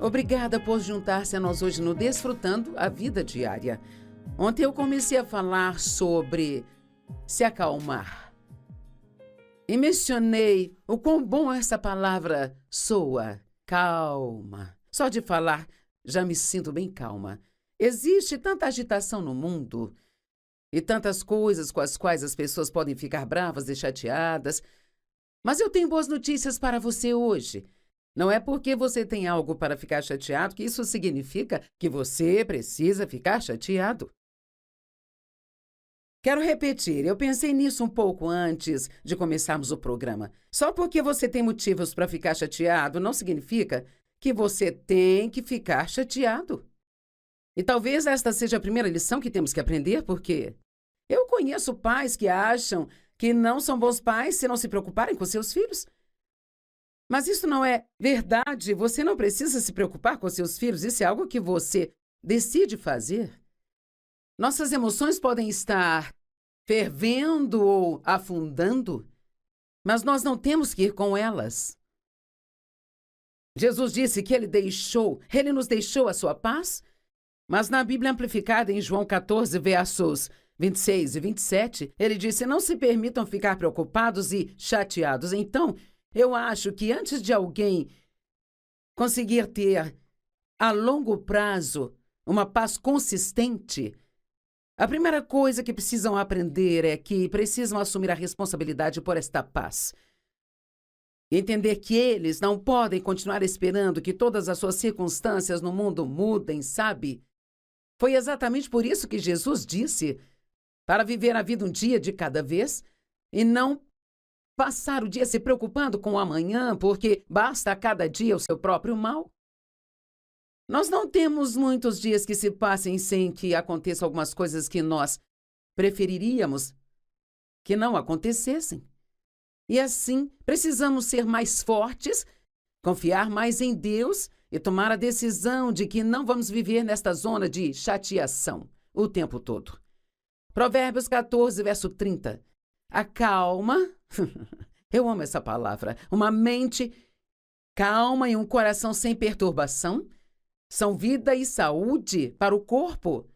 Obrigada por juntar-se a nós hoje no Desfrutando a Vida Diária. Ontem eu comecei a falar sobre se acalmar. E mencionei o quão bom essa palavra soa, calma. Só de falar, já me sinto bem calma. Existe tanta agitação no mundo e tantas coisas com as quais as pessoas podem ficar bravas e chateadas. Mas eu tenho boas notícias para você hoje. Não é porque você tem algo para ficar chateado que isso significa que você precisa ficar chateado. Quero repetir, eu pensei nisso um pouco antes de começarmos o programa. Só porque você tem motivos para ficar chateado não significa que você tem que ficar chateado. E talvez esta seja a primeira lição que temos que aprender, porque eu conheço pais que acham que não são bons pais se não se preocuparem com seus filhos. Mas isso não é verdade. Você não precisa se preocupar com seus filhos. Isso é algo que você decide fazer. Nossas emoções podem estar fervendo ou afundando, mas nós não temos que ir com elas. Jesus disse que Ele nos deixou a sua paz, mas na Bíblia Amplificada, em João 14, versos 26 e 27, ele disse: não se permitam ficar preocupados e chateados. Então, eu acho que antes de alguém conseguir ter, a longo prazo, uma paz consistente, a primeira coisa que precisam aprender é que precisam assumir a responsabilidade por esta paz. E entender que eles não podem continuar esperando que todas as suas circunstâncias no mundo mudem, sabe? Foi exatamente por isso que Jesus disse para viver a vida um dia de cada vez e não passar o dia se preocupando com o amanhã, porque basta a cada dia o seu próprio mal. Nós não temos muitos dias que se passem sem que aconteçam algumas coisas que nós preferiríamos que não acontecessem. E assim, precisamos ser mais fortes, confiar mais em Deus e tomar a decisão de que não vamos viver nesta zona de chateação o tempo todo. Provérbios 14, verso 30. A calma, eu amo essa palavra, uma mente calma e um coração sem perturbação são vida e saúde para o corpo.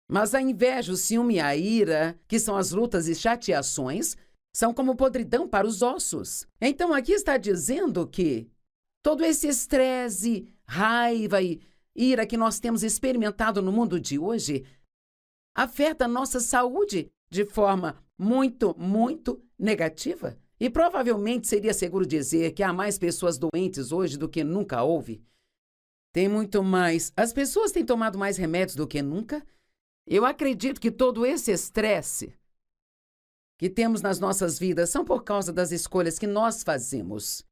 Mas a inveja, o ciúme e a ira, que são as lutas e chateações, são como podridão para os ossos. Então aqui está dizendo que todo esse estresse, raiva e ira que nós temos experimentado no mundo de hoje afeta a nossa saúde de forma muito, muito negativa. E provavelmente seria seguro dizer que há mais pessoas doentes hoje do que nunca houve. Tem muito mais. As pessoas têm tomado mais remédios do que nunca. Eu acredito que todo esse estresse que temos nas nossas vidas são por causa das escolhas que nós fazemos.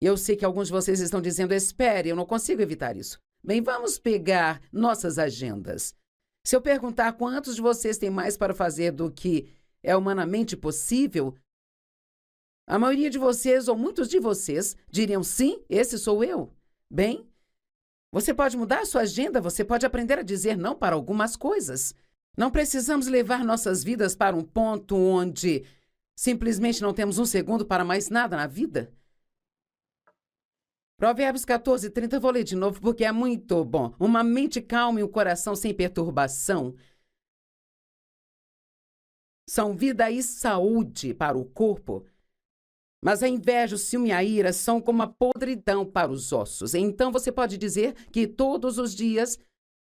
E eu sei que alguns de vocês estão dizendo: espere, eu não consigo evitar isso. Bem, vamos pegar nossas agendas. Se eu perguntar quantos de vocês têm mais para fazer do que é humanamente possível, a maioria de vocês, ou muitos de vocês, diriam: sim, esse sou eu. Bem, você pode mudar a sua agenda, você pode aprender a dizer não para algumas coisas. Não precisamos levar nossas vidas para um ponto onde simplesmente não temos um segundo para mais nada na vida. Provérbios 14, 30, vou ler de novo porque é muito bom. Uma mente calma e um coração sem perturbação são vida e saúde para o corpo. Mas a inveja, o ciúme e a ira são como a podridão para os ossos. Então você pode dizer que todos os dias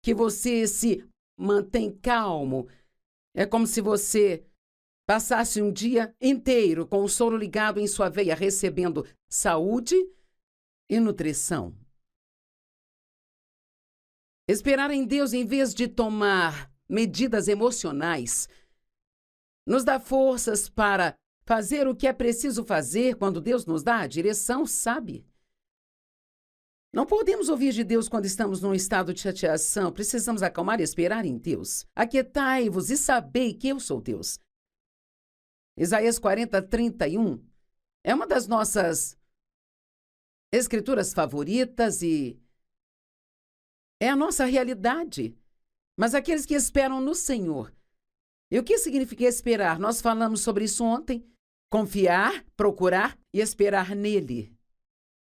que você se mantém calmo, é como se você passasse um dia inteiro com o soro ligado em sua veia, recebendo saúde e nutrição. Esperar em Deus em vez de tomar medidas emocionais nos dá forças para fazer o que é preciso fazer quando Deus nos dá a direção, sabe? Não podemos ouvir de Deus quando estamos num estado de chateação. Precisamos acalmar e esperar em Deus. Aquietai-vos e sabei que eu sou Deus. Isaías 40, 31 é uma das nossas escrituras favoritas e é a nossa realidade. Mas aqueles que esperam no Senhor. E o que significa esperar? Nós falamos sobre isso ontem. Confiar, procurar e esperar nele.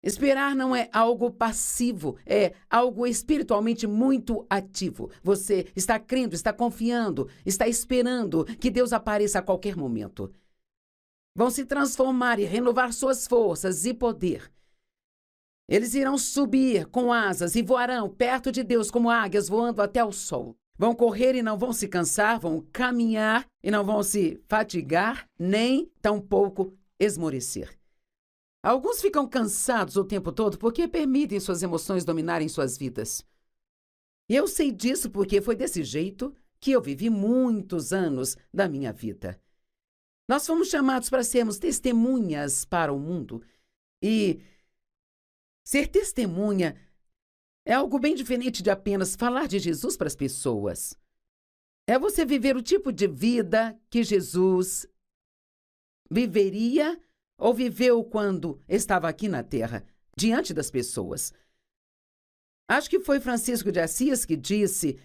Esperar não é algo passivo, é algo espiritualmente muito ativo. Você está crendo, está confiando, está esperando que Deus apareça a qualquer momento. Vão se transformar e renovar suas forças e poder. Eles irão subir com asas e voarão perto de Deus como águias voando até o sol. Vão correr e não vão se cansar, vão caminhar e não vão se fatigar, nem tampouco esmorecer. Alguns ficam cansados o tempo todo porque permitem suas emoções dominarem suas vidas. E eu sei disso porque foi desse jeito que eu vivi muitos anos da minha vida. Nós fomos chamados para sermos testemunhas para o mundo. E ser testemunha é algo bem diferente de apenas falar de Jesus para as pessoas. É você viver o tipo de vida que Jesus viveria ou viveu quando estava aqui na Terra, diante das pessoas. Acho que foi Francisco de Assis que disse: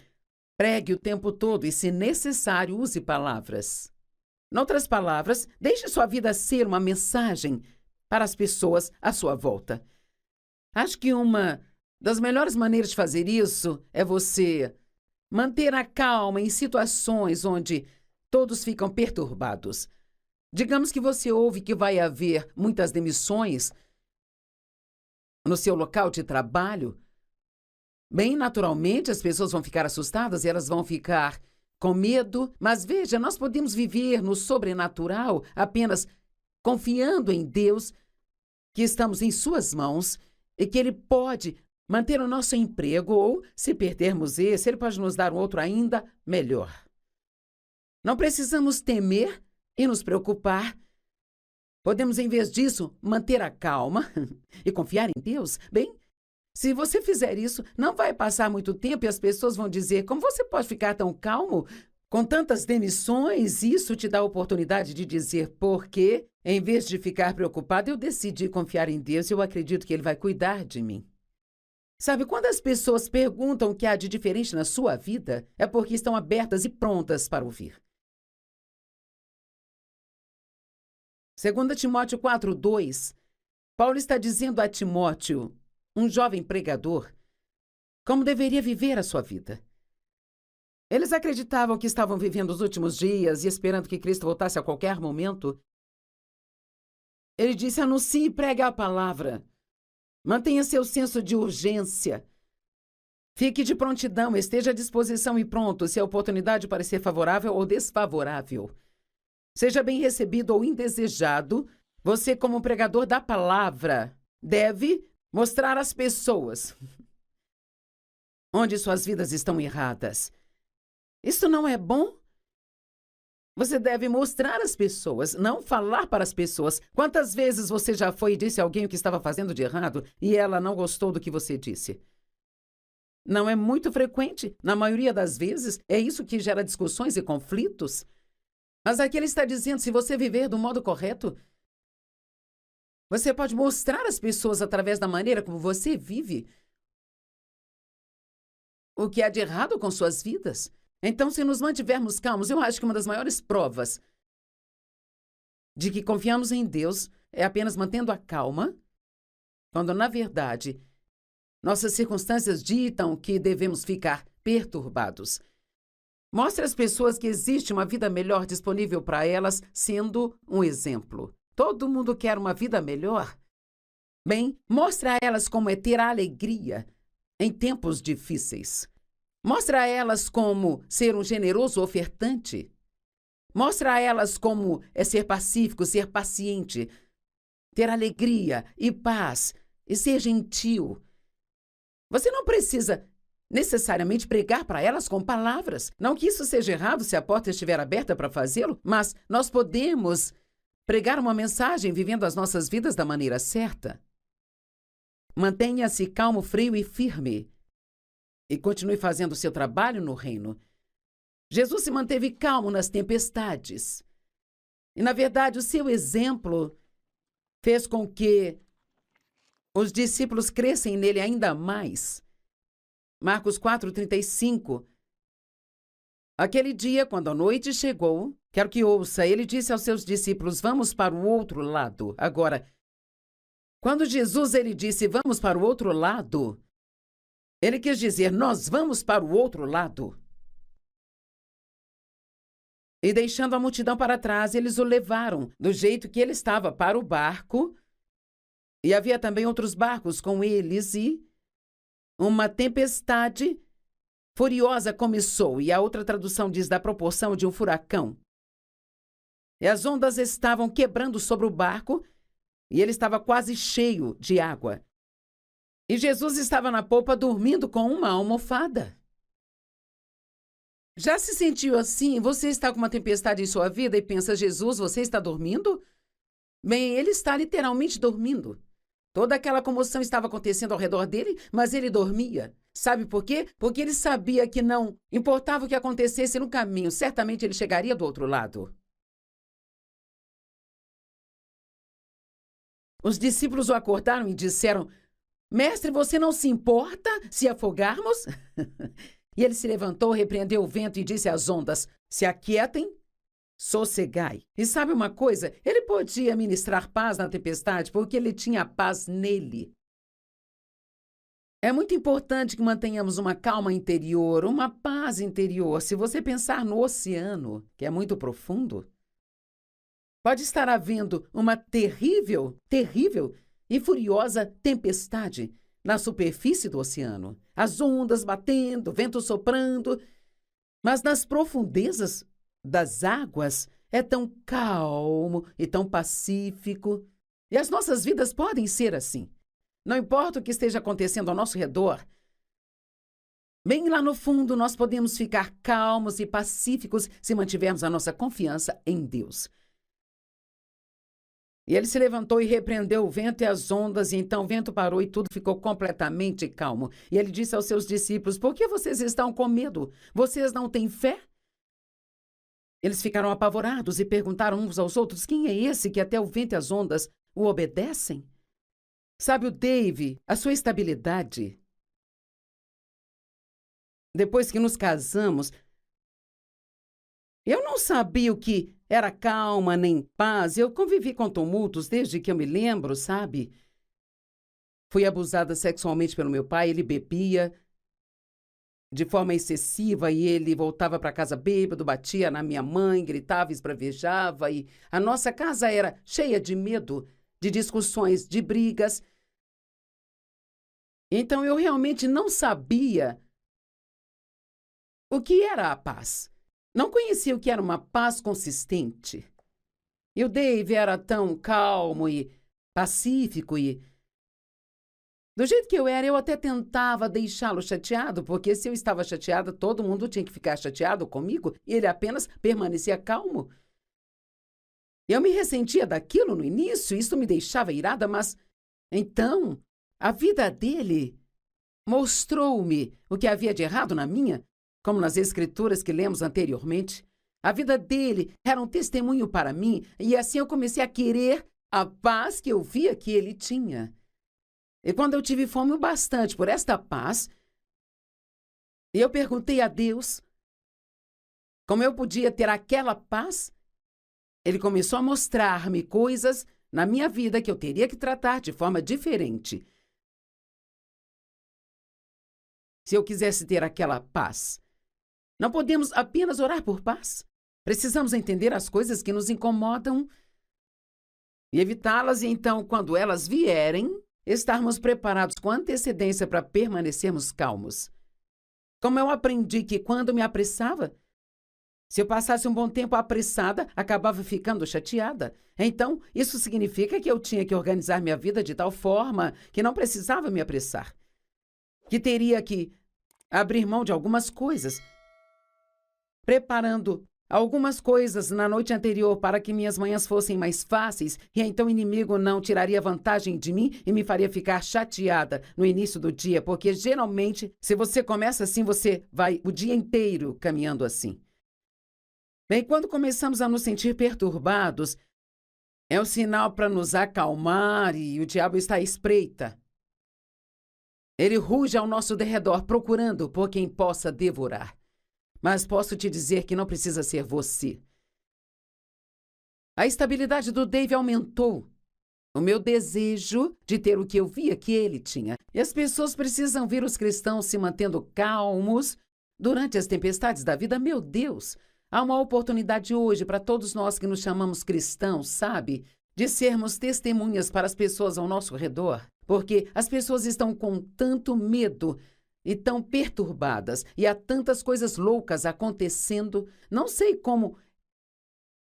pregue o tempo todo e, se necessário, use palavras. Em outras palavras, deixe sua vida ser uma mensagem para as pessoas à sua volta. Acho que uma das melhores maneiras de fazer isso é você manter a calma em situações onde todos ficam perturbados. Digamos que você ouve que vai haver muitas demissões no seu local de trabalho. Bem naturalmente, as pessoas vão ficar assustadas e elas vão ficar com medo. Mas veja, nós podemos viver no sobrenatural apenas confiando em Deus, que estamos em suas mãos e que Ele pode manter o nosso emprego ou, se perdermos esse, Ele pode nos dar um outro ainda melhor. Não precisamos temer e nos preocupar. Podemos, em vez disso, manter a calma e confiar em Deus. Bem, se você fizer isso, não vai passar muito tempo e as pessoas vão dizer: como você pode ficar tão calmo com tantas demissões? Isso te dá a oportunidade de dizer: porque, em vez de ficar preocupado, eu decidi confiar em Deus e eu acredito que Ele vai cuidar de mim. Sabe, quando as pessoas perguntam o que há de diferente na sua vida, é porque estão abertas e prontas para ouvir. 2 Timóteo 4:2, Paulo está dizendo a Timóteo, um jovem pregador, como deveria viver a sua vida. Eles acreditavam que estavam vivendo os últimos dias e esperando que Cristo voltasse a qualquer momento. Ele disse: anuncie e pregue a palavra. Mantenha seu senso de urgência. Fique de prontidão, esteja à disposição e pronto se a oportunidade parecer favorável ou desfavorável. Seja bem recebido ou indesejado, você, como pregador da palavra, deve mostrar às pessoas onde suas vidas estão erradas. Isso não é bom? Você deve mostrar às pessoas, não falar para as pessoas. Quantas vezes você já foi e disse a alguém o que estava fazendo de errado e ela não gostou do que você disse? Não é muito frequente. Na maioria das vezes, é isso que gera discussões e conflitos. Mas aqui ele está dizendo: se você viver do modo correto, você pode mostrar às pessoas, através da maneira como você vive, o que há de errado com suas vidas. Então, se nos mantivermos calmos, eu acho que uma das maiores provas de que confiamos em Deus é apenas mantendo a calma, quando, na verdade, nossas circunstâncias ditam que devemos ficar perturbados. Mostre às pessoas que existe uma vida melhor disponível para elas, sendo um exemplo. Todo mundo quer uma vida melhor. Bem, mostre a elas como é ter alegria em tempos difíceis. Mostre a elas como ser um generoso ofertante. Mostre a elas como é ser pacífico, ser paciente, ter alegria e paz e ser gentil. Você não precisa necessariamente pregar para elas com palavras. Não que isso seja errado se a porta estiver aberta para fazê-lo, mas nós podemos pregar uma mensagem vivendo as nossas vidas da maneira certa. Mantenha-se calmo, frio e firme e continue fazendo o seu trabalho no reino. Jesus se manteve calmo nas tempestades. E, na verdade, o seu exemplo fez com que os discípulos crescem nele ainda mais. Marcos 4:35. Aquele dia, quando a noite chegou, quero que ouça, ele disse aos seus discípulos: vamos para o outro lado. Agora, Quando Jesus ele disse, vamos para o outro lado, ele quis dizer, nós vamos para o outro lado. E deixando a multidão para trás, eles o levaram, do jeito que ele estava, para o barco. E havia também outros barcos com eles, e uma tempestade furiosa começou. E a outra tradução diz da proporção de um furacão. E as ondas estavam quebrando sobre o barco, e ele estava quase cheio de água. E Jesus estava na popa dormindo com uma almofada. Já se sentiu assim? Você está com uma tempestade em sua vida e pensa, Jesus, você está dormindo? Bem, ele está literalmente dormindo. Toda aquela comoção estava acontecendo ao redor dele, mas ele dormia. Sabe por quê? Porque ele sabia que não importava o que acontecesse no caminho, certamente ele chegaria do outro lado. Os discípulos o acordaram e disseram, Mestre, você não se importa se afogarmos? E ele se levantou, repreendeu o vento e disse às ondas, se aquietem, sossegai. E sabe uma coisa? Ele podia ministrar paz na tempestade porque ele tinha paz nele. É muito importante que mantenhamos uma calma interior, uma paz interior. Se você pensar no oceano, que é muito profundo, pode estar havendo uma terrível e furiosa tempestade na superfície do oceano. As ondas batendo, vento soprando. Mas nas profundezas das águas é tão calmo e tão pacífico. E as nossas vidas podem ser assim. Não importa o que esteja acontecendo ao nosso redor, bem lá no fundo nós podemos ficar calmos e pacíficos se mantivermos a nossa confiança em Deus. E ele se levantou e repreendeu o vento e as ondas, e então o vento parou e tudo ficou completamente calmo. E ele disse aos seus discípulos, por que vocês estão com medo? Vocês não têm fé? Eles ficaram apavorados e perguntaram uns aos outros, quem é esse que até o vento e as ondas o obedecem? Sabe, o Dave, a sua estabilidade. Depois que nos casamos, eu não sabia o que era calma nem paz. Eu convivi com tumultos desde que eu me lembro, sabe? Fui abusada sexualmente pelo meu pai, ele bebia de forma excessiva e ele voltava para casa bêbado, batia na minha mãe, gritava, esbravejava e a nossa casa era cheia de medo, de discussões, de brigas. Então eu realmente não sabia o que era a paz. Não conhecia o que era uma paz consistente. E o Dave era tão calmo e pacífico e... Do jeito que eu era, eu até tentava deixá-lo chateado, porque se eu estava chateada, todo mundo tinha que ficar chateado comigo e ele apenas permanecia calmo. Eu me ressentia daquilo no início, isso me deixava irada, mas... Então, a vida dele mostrou-me o que havia de errado na minha, como nas escrituras que lemos anteriormente. A vida dele era um testemunho para mim, e assim eu comecei a querer a paz que eu via que ele tinha. E quando eu tive fome o bastante por esta paz, eu perguntei a Deus como eu podia ter aquela paz. Ele começou a mostrar-me coisas na minha vida que eu teria que tratar de forma diferente. Se eu quisesse ter aquela paz, não podemos apenas orar por paz. Precisamos entender as coisas que nos incomodam e evitá-las, e então, quando elas vierem, estarmos preparados com antecedência para permanecermos calmos. Como eu aprendi que quando me apressava, se eu passasse um bom tempo apressada, acabava ficando chateada. Então, isso significa que eu tinha que organizar minha vida de tal forma que não precisava me apressar. Que teria que abrir mão de algumas coisas, preparando algumas coisas na noite anterior para que minhas manhãs fossem mais fáceis, e então o inimigo não tiraria vantagem de mim e me faria ficar chateada no início do dia, porque geralmente, se você começa assim, você vai o dia inteiro caminhando assim. Bem, quando começamos a nos sentir perturbados, é um sinal para nos acalmar e o diabo está à espreita. Ele ruge ao nosso derredor, procurando por quem possa devorar. Mas posso te dizer que não precisa ser você. A estabilidade do Dave aumentou. o meu desejo de ter o que eu via que ele tinha. E as pessoas precisam ver os cristãos se mantendo calmos durante as tempestades da vida. Meu Deus, há uma oportunidade hoje para todos nós que nos chamamos cristãos, sabe? De sermos testemunhas para as pessoas ao nosso redor. Porque as pessoas estão com tanto medo e tão perturbadas. E há tantas coisas loucas acontecendo. Não sei como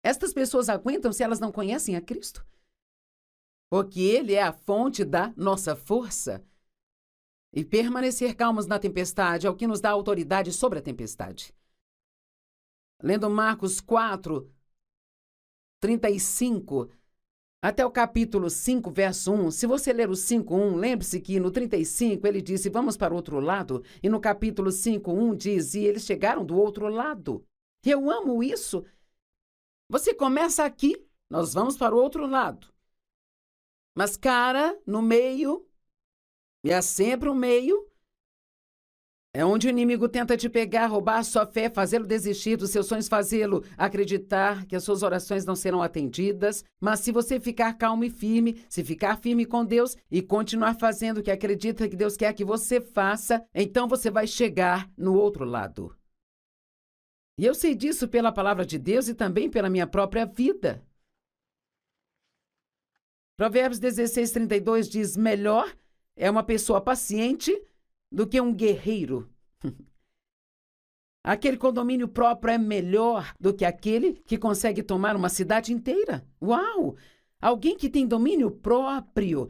estas pessoas aguentam se elas não conhecem a Cristo. Porque Ele é a fonte da nossa força. E permanecer calmos na tempestade é o que nos dá autoridade sobre a tempestade. Lendo Marcos 4, 35, até o capítulo 5, verso 1, se você ler o 5:1, lembre-se que no 35 ele disse, vamos para o outro lado, e no capítulo 5:1 diz, e eles chegaram do outro lado. Eu amo isso. Você começa aqui, nós vamos para o outro lado. Mas, cara, no meio, e há sempre um meio, é onde o inimigo tenta te pegar, roubar a sua fé, fazê-lo desistir dos seus sonhos, fazê-lo acreditar que as suas orações não serão atendidas. Mas se você ficar calmo e firme, se ficar firme com Deus e continuar fazendo o que acredita que Deus quer que você faça, então você vai chegar no outro lado. E eu sei disso pela palavra de Deus e também pela minha própria vida. Provérbios 16:32 diz, melhor é uma pessoa paciente do que um guerreiro. Aquele com domínio próprio é melhor do que aquele que consegue tomar uma cidade inteira. Uau! Alguém que tem domínio próprio,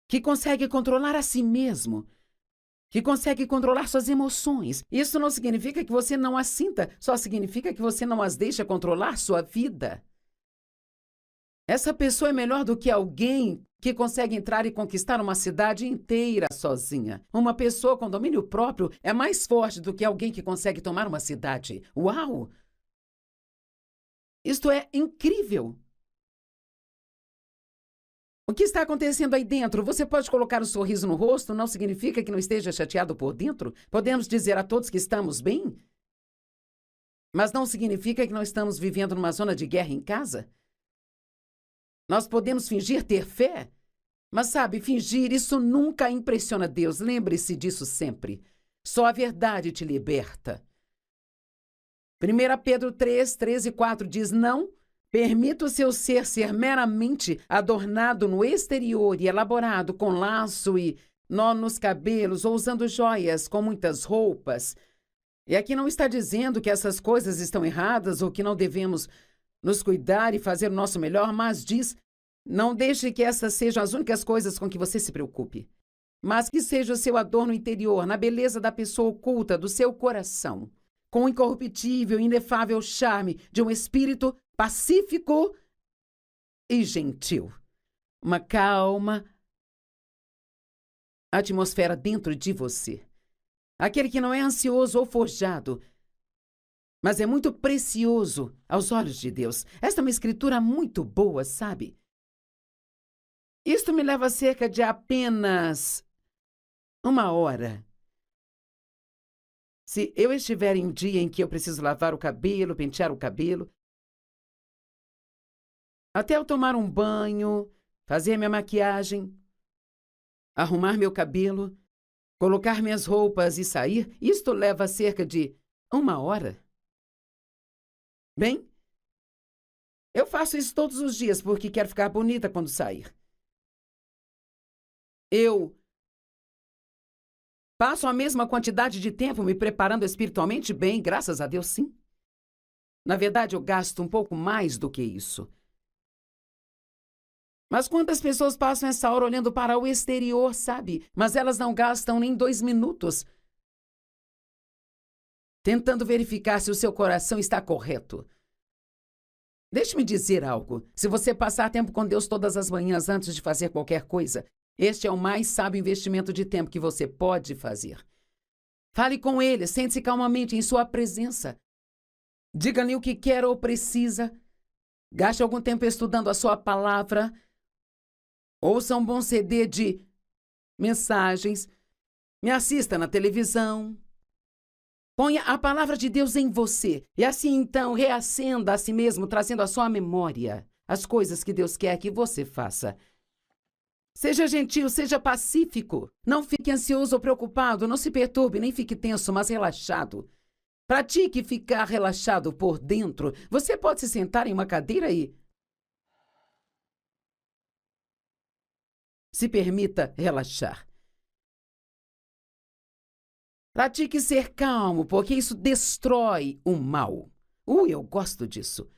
que consegue controlar a si mesmo, que consegue controlar suas emoções. Isso não significa que você não as sinta, só significa que você não as deixa controlar sua vida. Essa pessoa é melhor do que alguém que consegue entrar e conquistar uma cidade inteira sozinha. Uma pessoa com domínio próprio é mais forte do que alguém que consegue tomar uma cidade. Uau! Isto é incrível! O que está acontecendo aí dentro? Você pode colocar um sorriso no rosto, não significa que não esteja chateado por dentro? Podemos dizer a todos que estamos bem? Mas não significa que não estamos vivendo numa zona de guerra em casa? Nós podemos fingir ter fé, mas sabe, fingir, isso nunca impressiona Deus. Lembre-se disso sempre. Só a verdade te liberta. 1 Pedro 3, 13 e 4 diz, não permita o seu ser meramente adornado no exterior e elaborado com laço e nó nos cabelos ou usando joias com muitas roupas. E aqui não está dizendo que essas coisas estão erradas ou que não devemos nos cuidar e fazer o nosso melhor, mas diz, não deixe que essas sejam as únicas coisas com que você se preocupe, mas que seja o seu adorno interior, na beleza da pessoa oculta do seu coração, com o incorruptível e inefável charme de um espírito pacífico e gentil. Uma calma atmosfera dentro de você. Aquele que não é ansioso ou forjado, mas é muito precioso aos olhos de Deus. Esta é uma escritura muito boa, sabe? Isto me leva cerca de apenas 1 hora. Se eu estiver em um dia em que eu preciso lavar o cabelo, pentear o cabelo, até eu tomar um banho, fazer minha maquiagem, arrumar meu cabelo, colocar minhas roupas e sair, isto leva cerca de 1 hora. Bem, eu faço isso todos os dias porque quero ficar bonita quando sair. Eu passo a mesma quantidade de tempo me preparando espiritualmente bem, graças a Deus, sim. Na verdade, eu gasto um pouco mais do que isso. Mas quantas pessoas passam essa hora olhando para o exterior, sabe? Mas elas não gastam nem 2 minutos tentando verificar se o seu coração está correto. Deixe-me dizer algo. Se você passar tempo com Deus todas as manhãs antes de fazer qualquer coisa, este é o mais sábio investimento de tempo que você pode fazer. Fale com Ele, sente-se calmamente em sua presença. Diga-lhe o que quer ou precisa. Gaste algum tempo estudando a sua palavra. Ouça um bom CD de mensagens. Me assista na televisão. Ponha a palavra de Deus em você. E assim, então, reacenda a si mesmo, trazendo à sua memória as coisas que Deus quer que você faça. Seja gentil, seja pacífico. Não fique ansioso ou preocupado, não se perturbe, nem fique tenso, mas relaxado. Pratique ficar relaxado por dentro. Você pode se sentar em uma cadeira e se permita relaxar. Pratique ser calmo, porque isso destrói o mal. Eu gosto disso.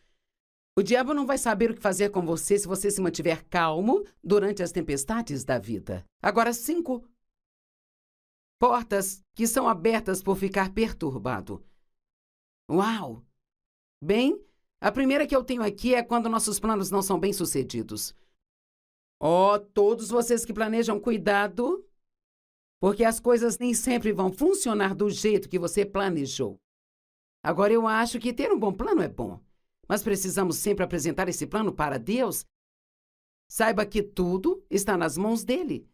O diabo não vai saber o que fazer com você se você se mantiver calmo durante as tempestades da vida. Agora, 5 portas que são abertas por ficar perturbado. Uau! Bem, a primeira que eu tenho aqui é quando nossos planos não são bem-sucedidos. Todos vocês que planejam, cuidado, porque as coisas nem sempre vão funcionar do jeito que você planejou. Agora, eu acho que ter um bom plano é bom, mas precisamos sempre apresentar esse plano para Deus. Saiba que tudo está nas mãos dele.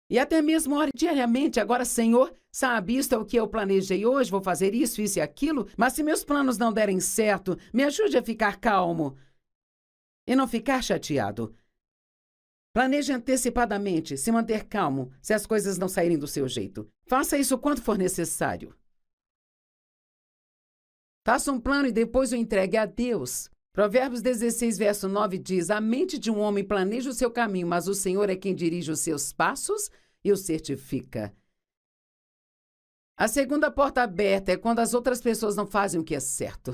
E até mesmo ore diariamente. Agora, Senhor, sabe, isto é o que eu planejei hoje, vou fazer isso e aquilo, mas se meus planos não derem certo, me ajude a ficar calmo e não ficar chateado. Planeje antecipadamente, se manter calmo, se as coisas não saírem do seu jeito. Faça isso quanto for necessário. Faça um plano e depois o entregue a Deus. Provérbios 16, verso 9 diz: a mente de um homem planeja o seu caminho, mas o Senhor é quem dirige os seus passos e o certifica. A segunda porta aberta é quando as outras pessoas não fazem o que é certo.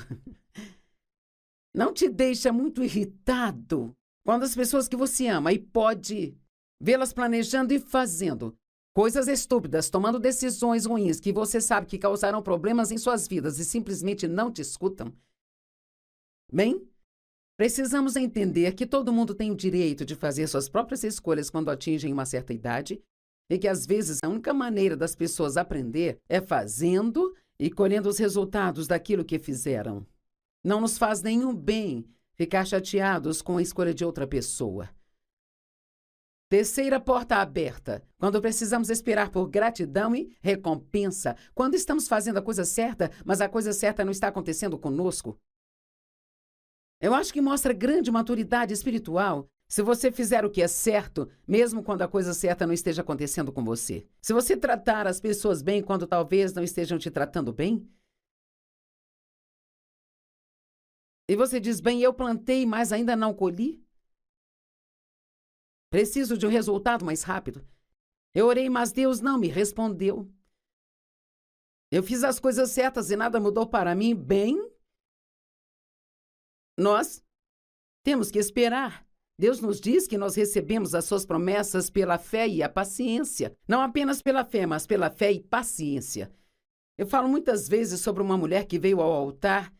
Não te deixa muito irritado quando as pessoas que você ama e pode vê-las planejando e fazendo coisas estúpidas, tomando decisões ruins que você sabe que causarão problemas em suas vidas e simplesmente não te escutam? Bem, precisamos entender que todo mundo tem o direito de fazer suas próprias escolhas quando atingem uma certa idade e que, às vezes, a única maneira das pessoas aprender é fazendo e colhendo os resultados daquilo que fizeram. Não nos faz nenhum bem ficar chateados com a escolha de outra pessoa. Terceira porta aberta, quando precisamos esperar por gratidão e recompensa, quando estamos fazendo a coisa certa, mas a coisa certa não está acontecendo conosco. Eu acho que mostra grande maturidade espiritual se você fizer o que é certo, mesmo quando a coisa certa não esteja acontecendo com você. Se você tratar as pessoas bem quando talvez não estejam te tratando bem. E você diz: bem, eu plantei, mas ainda não colhi. Preciso de um resultado mais rápido. Eu orei, mas Deus não me respondeu. Eu fiz as coisas certas e nada mudou para mim. Bem, nós temos que esperar. Deus nos diz que nós recebemos as suas promessas pela fé e a paciência. Não apenas pela fé, mas pela fé e paciência. Eu falo muitas vezes sobre uma mulher que veio ao altar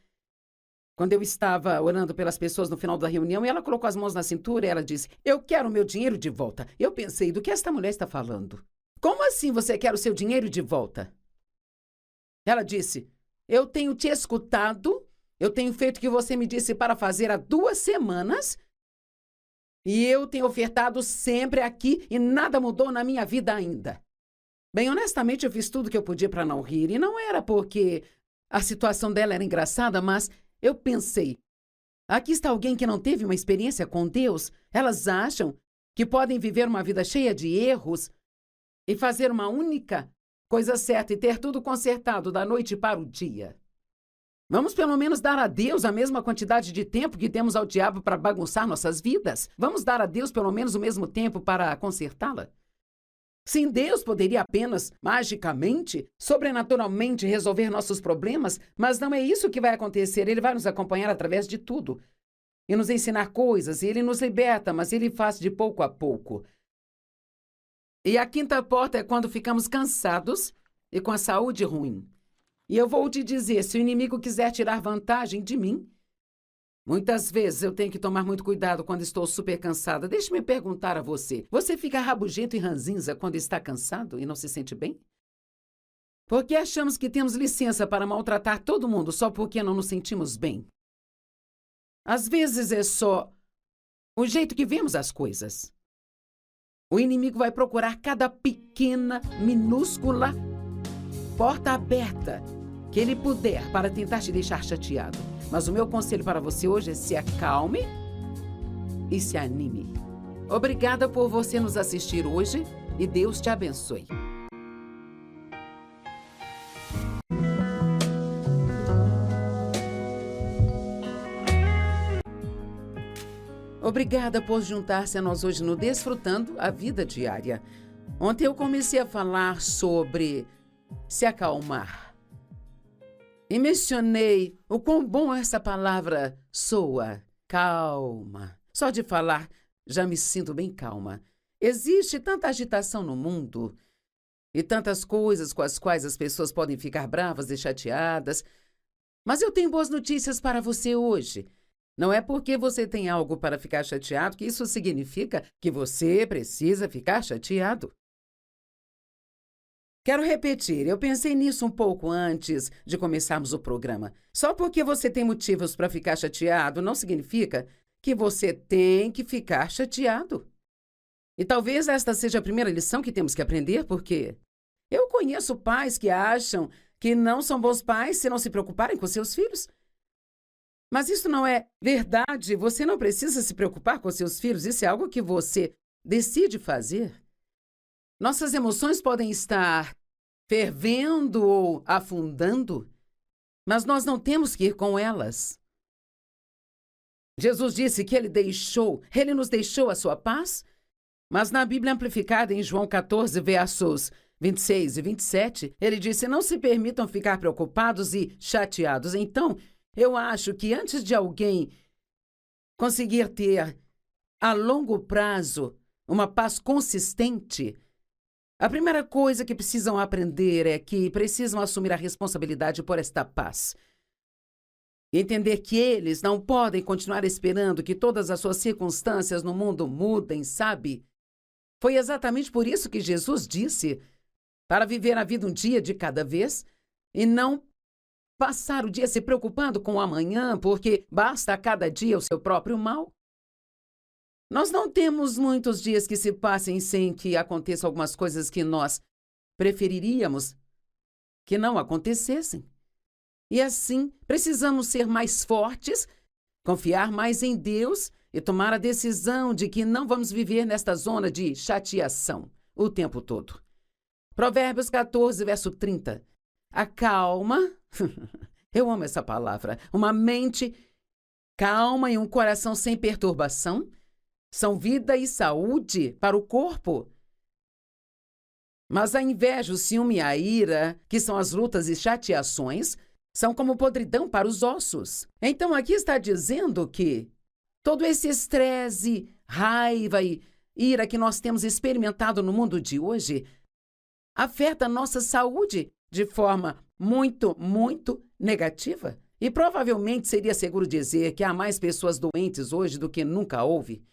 quando eu estava orando pelas pessoas no final da reunião, e ela colocou as mãos na cintura e ela disse: eu quero o meu dinheiro de volta. Eu pensei: do que esta mulher está falando? Como assim você quer o seu dinheiro de volta? Ela disse: eu tenho te escutado, eu tenho feito o que você me disse para fazer há 2 semanas, e eu tenho ofertado sempre aqui e nada mudou na minha vida ainda. Bem, honestamente, eu fiz tudo o que eu podia para não rir, e não era porque a situação dela era engraçada, mas eu pensei: aqui está alguém que não teve uma experiência com Deus. Elas acham que podem viver uma vida cheia de erros e fazer uma única coisa certa e ter tudo consertado da noite para o dia. Vamos pelo menos dar a Deus a mesma quantidade de tempo que demos ao diabo para bagunçar nossas vidas? Vamos dar a Deus pelo menos o mesmo tempo para consertá-la? Sim, Deus poderia apenas, magicamente, sobrenaturalmente resolver nossos problemas, mas não é isso que vai acontecer. Ele vai nos acompanhar através de tudo e nos ensinar coisas, e Ele nos liberta, mas Ele faz de pouco a pouco. E a quinta porta é quando ficamos cansados e com a saúde ruim. E eu vou te dizer, se o inimigo quiser tirar vantagem de mim, muitas vezes eu tenho que tomar muito cuidado quando estou super cansada. Deixe-me perguntar a você: você fica rabugento e ranzinza quando está cansado e não se sente bem? Por que achamos que temos licença para maltratar todo mundo só porque não nos sentimos bem? Às vezes é só o jeito que vemos as coisas. O inimigo vai procurar cada pequena, minúscula porta aberta que ele puder para tentar te deixar chateado. Mas o meu conselho para você hoje é: se acalme e se anime. Obrigada por você nos assistir hoje e Deus te abençoe. Obrigada por juntar-se a nós hoje no Desfrutando a Vida Diária. Ontem eu comecei a falar sobre se acalmar. E mencionei o quão bom essa palavra soa, calma. Só de falar, já me sinto bem calma. Existe tanta agitação no mundo e tantas coisas com as quais as pessoas podem ficar bravas e chateadas. Mas eu tenho boas notícias para você hoje. Não é porque você tem algo para ficar chateado que isso significa que você precisa ficar chateado. Quero repetir, eu pensei nisso um pouco antes de começarmos o programa. Só porque você tem motivos para ficar chateado não significa que você tem que ficar chateado. E talvez esta seja a primeira lição que temos que aprender, porque eu conheço pais que acham que não são bons pais se não se preocuparem com seus filhos. Mas isso não é verdade. Você não precisa se preocupar com seus filhos. Isso é algo que você decide fazer. Nossas emoções podem estar fervendo ou afundando, mas nós não temos que ir com elas. Jesus disse que Ele nos deixou a sua paz, mas na Bíblia Amplificada, em João 14, versos 26 e 27, ele disse: não se permitam ficar preocupados e chateados. Então, eu acho que antes de alguém conseguir ter, a longo prazo, uma paz consistente, a primeira coisa que precisam aprender é que precisam assumir a responsabilidade por esta paz. Entender que eles não podem continuar esperando que todas as suas circunstâncias no mundo mudem, sabe? Foi exatamente por isso que Jesus disse para viver a vida um dia de cada vez e não passar o dia se preocupando com o amanhã, porque basta a cada dia o seu próprio mal. Nós não temos muitos dias que se passem sem que aconteçam algumas coisas que nós preferiríamos que não acontecessem. E assim, precisamos ser mais fortes, confiar mais em Deus e tomar a decisão de que não vamos viver nesta zona de chateação o tempo todo. Provérbios 14, verso 30. A calma, eu amo essa palavra, uma mente calma e um coração sem perturbação são vida e saúde para o corpo. Mas a inveja, o ciúme e a ira, que são as lutas e chateações, são como podridão para os ossos. Então aqui está dizendo que todo esse estresse, raiva e ira que nós temos experimentado no mundo de hoje afeta a nossa saúde de forma muito, muito negativa. E provavelmente seria seguro dizer que há mais pessoas doentes hoje do que nunca houve.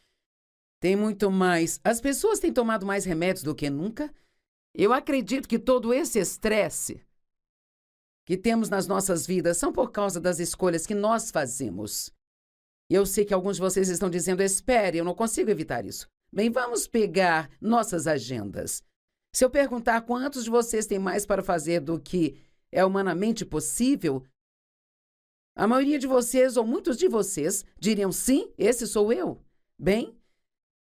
Tem muito mais. As pessoas têm tomado mais remédios do que nunca. Eu acredito que todo esse estresse que temos nas nossas vidas são por causa das escolhas que nós fazemos. Eu sei que alguns de vocês estão dizendo: espere, eu não consigo evitar isso. Bem, vamos pegar nossas agendas. Se eu perguntar quantos de vocês têm mais para fazer do que é humanamente possível, a maioria de vocês, ou muitos de vocês, diriam: sim, esse sou eu. Bem,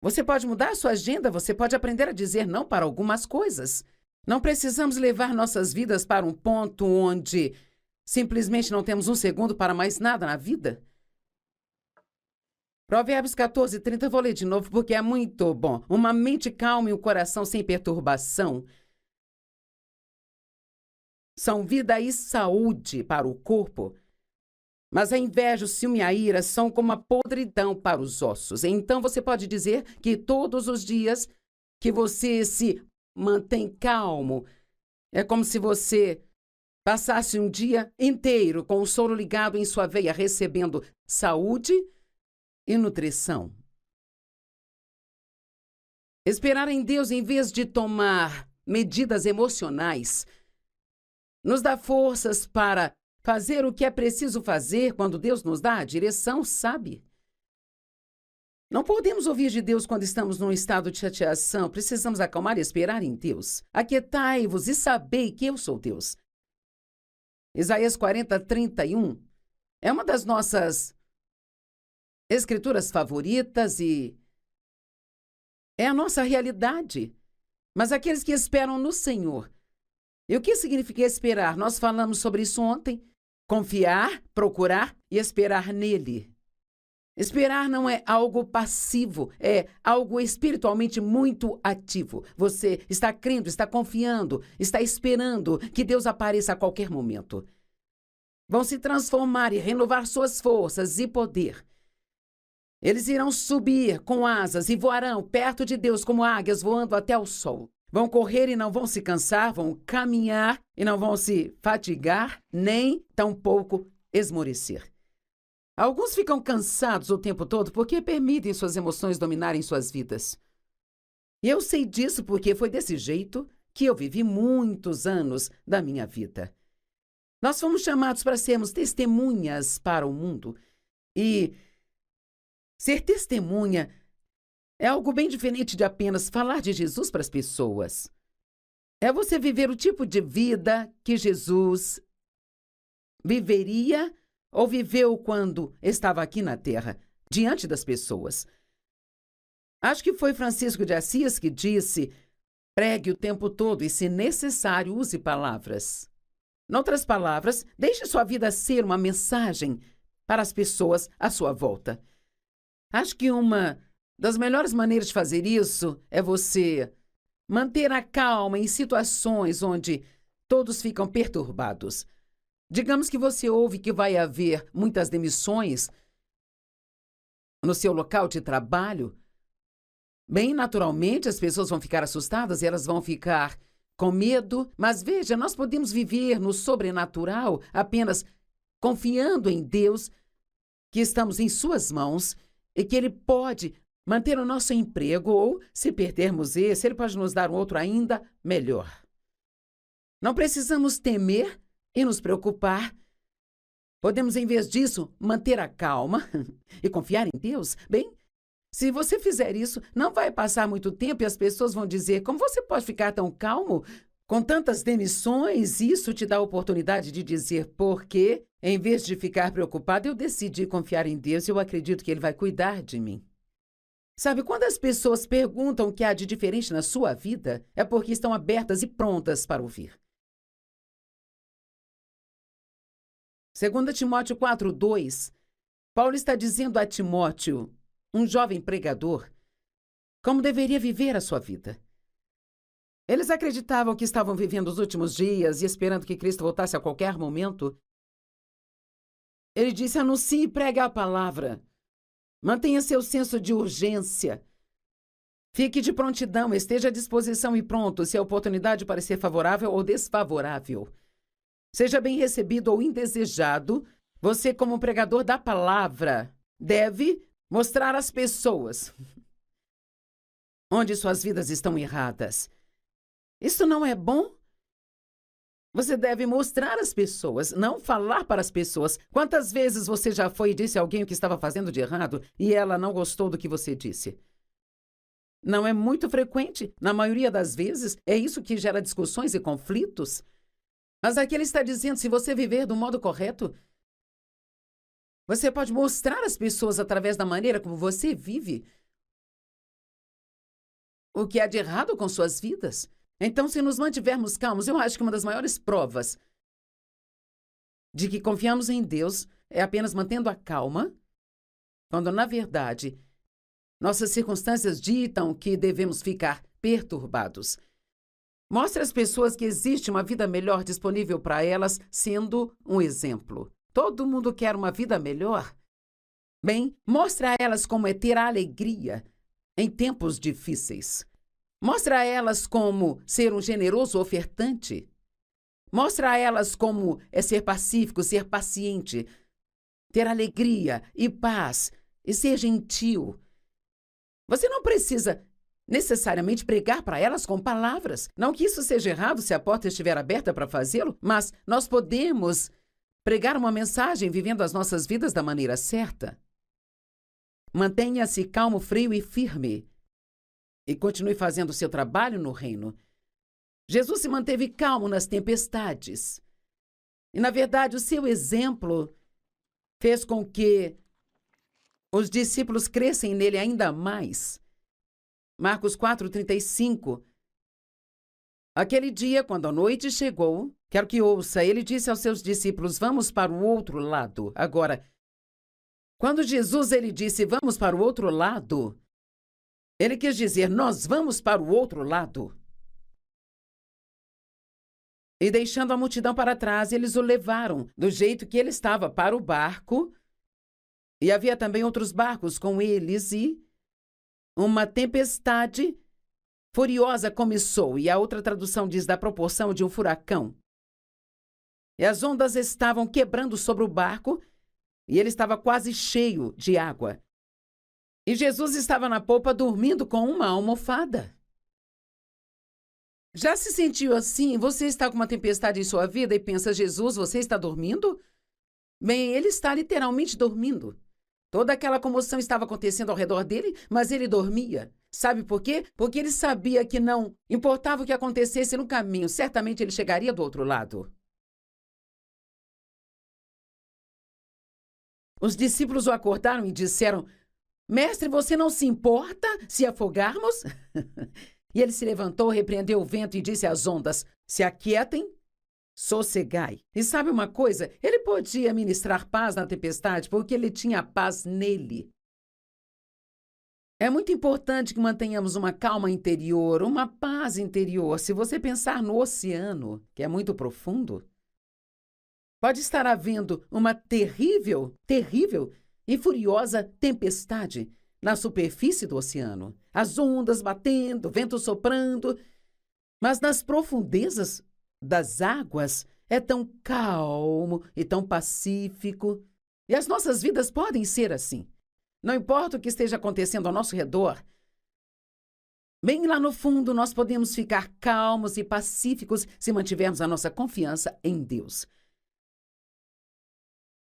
você pode mudar a sua agenda, você pode aprender a dizer não para algumas coisas. Não precisamos levar nossas vidas para um ponto onde simplesmente não temos um segundo para mais nada na vida. Provérbios 14, 30, vou ler de novo porque é muito bom. Uma mente calma e um coração sem perturbação são vida e saúde para o corpo. Mas a inveja, o ciúme e a ira são como a podridão para os ossos. Então você pode dizer que todos os dias que você se mantém calmo, é como se você passasse um dia inteiro com o soro ligado em sua veia, recebendo saúde e nutrição. Esperar em Deus em vez de tomar medidas emocionais nos dá forças para fazer o que é preciso fazer quando Deus nos dá a direção, sabe? Não podemos ouvir de Deus quando estamos num estado de chateação. Precisamos acalmar e esperar em Deus. Aquietai-vos e sabei que eu sou Deus. Isaías 40, 31 é uma das nossas escrituras favoritas e É a nossa realidade. Mas aqueles que esperam no Senhor. E o que significa esperar? Nós falamos sobre isso ontem. Confiar, procurar e esperar nele. Esperar não é algo passivo, é algo espiritualmente muito ativo. Você está crendo, está confiando, está esperando que Deus apareça a qualquer momento. Vão se transformar e renovar suas forças e poder. Eles irão subir com asas e voarão perto de Deus como águias voando até o sol. Vão correr e não vão se cansar, vão caminhar e não vão se fatigar, nem tampouco esmorecer. Alguns ficam cansados o tempo todo porque permitem suas emoções dominarem suas vidas. E eu sei disso porque foi desse jeito que eu vivi muitos anos da minha vida. Nós fomos chamados para sermos testemunhas para o mundo. E ser testemunha é algo bem diferente de apenas falar de Jesus para as pessoas. É você viver o tipo de vida que Jesus viveria ou viveu quando estava aqui na Terra, diante das pessoas. Acho que foi Francisco de Assis que disse: pregue o tempo todo e, se necessário, use palavras. Em outras palavras, deixe sua vida ser uma mensagem para as pessoas à sua volta. Acho que uma das melhores maneiras de fazer isso é você manter a calma em situações onde todos ficam perturbados. Digamos que você ouve que vai haver muitas demissões no seu local de trabalho. Bem naturalmente, as pessoas vão ficar assustadas e elas vão ficar com medo. Mas veja, nós podemos viver no sobrenatural apenas confiando em Deus, que estamos em suas mãos e que Ele pode manter o nosso emprego ou, se perdermos esse, Ele pode nos dar um outro ainda melhor. Não precisamos temer e nos preocupar. Podemos, em vez disso, manter a calma e confiar em Deus. Bem, se você fizer isso, não vai passar muito tempo e as pessoas vão dizer: como você pode ficar tão calmo com tantas demissões? Isso te dá a oportunidade de dizer: porque, em vez de ficar preocupado, eu decidi confiar em Deus e eu acredito que Ele vai cuidar de mim. Sabe, quando as pessoas perguntam o que há de diferente na sua vida, é porque estão abertas e prontas para ouvir. 2 Timóteo 4:2, Paulo está dizendo a Timóteo, um jovem pregador, como deveria viver a sua vida. Eles acreditavam que estavam vivendo os últimos dias e esperando que Cristo voltasse a qualquer momento. Ele disse: anuncie e pregue a palavra. Mantenha seu senso de urgência. Fique de prontidão, esteja à disposição e pronto se a oportunidade parecer favorável ou desfavorável. Seja bem recebido ou indesejado, você, como pregador da palavra, deve mostrar às pessoas onde suas vidas estão erradas. Isso não é bom? Você deve mostrar às pessoas, não falar para as pessoas. Quantas vezes você já foi e disse a alguém o que estava fazendo de errado e ela não gostou do que você disse? Não é muito frequente. Na maioria das vezes, é isso que gera discussões e conflitos. Mas aqui ele está dizendo: se você viver do modo correto, você pode mostrar às pessoas, através da maneira como você vive, o que há de errado com suas vidas. Então, se nos mantivermos calmos, eu acho que uma das maiores provas de que confiamos em Deus é apenas mantendo a calma, quando, na verdade, nossas circunstâncias ditam que devemos ficar perturbados. Mostre às pessoas que existe uma vida melhor disponível para elas, sendo um exemplo. Todo mundo quer uma vida melhor. Bem, mostre a elas como é ter a alegria em tempos difíceis. Mostre a elas como ser um generoso ofertante. Mostre a elas como é ser pacífico, ser paciente, ter alegria e paz e ser gentil. Você não precisa necessariamente pregar para elas com palavras. Não que isso seja errado se a porta estiver aberta para fazê-lo, mas nós podemos pregar uma mensagem vivendo as nossas vidas da maneira certa. Mantenha-se calmo, frio e firme. E continue fazendo o seu trabalho no reino. Jesus se manteve calmo nas tempestades. E, na verdade, o seu exemplo fez com que os discípulos crescem nele ainda mais. Marcos 4:35. Aquele dia, quando a noite chegou, quero que ouça, ele disse aos seus discípulos, vamos para o outro lado. Agora, quando Jesus ele disse, vamos para o outro lado, ele quis dizer, nós vamos para o outro lado. E deixando a multidão para trás, eles o levaram, do jeito que ele estava, para o barco. E havia também outros barcos com eles, e uma tempestade furiosa começou, e a outra tradução diz da proporção de um furacão. E as ondas estavam quebrando sobre o barco, e ele estava quase cheio de água. E Jesus estava na popa dormindo com uma almofada. Já se sentiu assim? Você está com uma tempestade em sua vida e pensa, Jesus, você está dormindo? Bem, ele está literalmente dormindo. Toda aquela comoção estava acontecendo ao redor dele, mas ele dormia. Sabe por quê? Porque ele sabia que não importava o que acontecesse no caminho, certamente ele chegaria do outro lado. Os discípulos o acordaram e disseram, Mestre, você não se importa se afogarmos? E ele se levantou, repreendeu o vento e disse às ondas, se aquietem, sossegai. E sabe uma coisa? Ele podia ministrar paz na tempestade porque ele tinha paz nele. É muito importante que mantenhamos uma calma interior, uma paz interior. Se você pensar no oceano, que é muito profundo, pode estar havendo uma terrível e furiosa tempestade na superfície do oceano. As ondas batendo, vento soprando. Mas nas profundezas das águas é tão calmo e tão pacífico. E as nossas vidas podem ser assim. Não importa o que esteja acontecendo ao nosso redor, bem lá no fundo nós podemos ficar calmos e pacíficos se mantivermos a nossa confiança em Deus.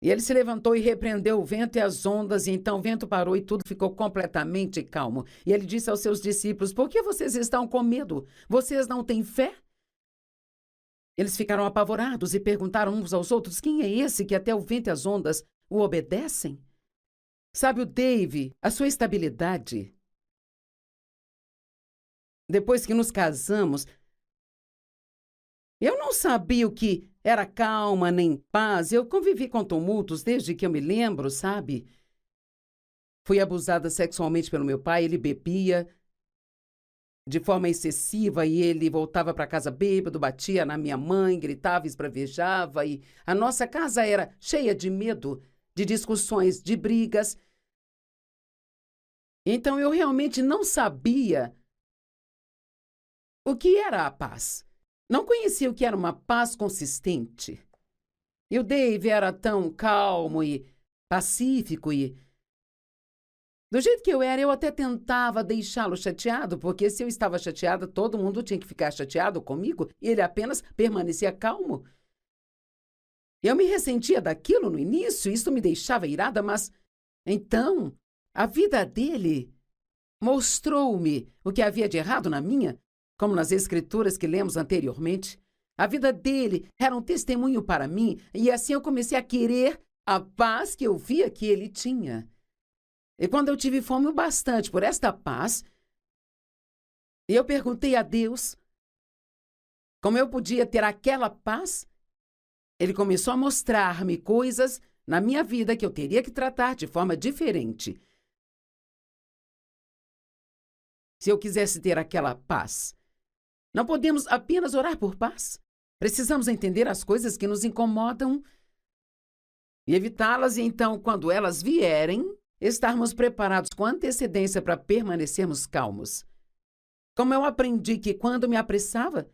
E ele se levantou e repreendeu o vento e as ondas, e então o vento parou e tudo ficou completamente calmo. E ele disse aos seus discípulos, por que vocês estão com medo? Vocês não têm fé? Eles ficaram apavorados e perguntaram uns aos outros, quem é esse que até o vento e as ondas o obedecem? Sabe, o Dave, a sua estabilidade. Depois que nos casamos, eu não sabia o que era calma nem paz. Eu convivi com tumultos desde que eu me lembro, sabe? Fui abusada sexualmente pelo meu pai, ele bebia de forma excessiva e ele voltava para casa bêbado, batia na minha mãe, gritava, esbravejava e a nossa casa era cheia de medo, de discussões, de brigas. Então eu realmente não sabia o que era a paz. Não conhecia o que era uma paz consistente. E o Dave era tão calmo e pacífico e... Do jeito que eu era, eu até tentava deixá-lo chateado, porque se eu estava chateada, todo mundo tinha que ficar chateado comigo e ele apenas permanecia calmo. Eu me ressentia daquilo no início, isso me deixava irada, mas... Então, a vida dele mostrou-me o que havia de errado na minha, como nas escrituras que lemos anteriormente. A vida dele era um testemunho para mim, e assim eu comecei a querer a paz que eu via que ele tinha. E quando eu tive fome o bastante por esta paz, eu perguntei a Deus como eu podia ter aquela paz. Ele começou a mostrar-me coisas na minha vida que eu teria que tratar de forma diferente. Se eu quisesse ter aquela paz, não podemos apenas orar por paz. Precisamos entender as coisas que nos incomodam e evitá-las, e então, quando elas vierem, estarmos preparados com antecedência para permanecermos calmos. Como eu aprendi que quando me apressava,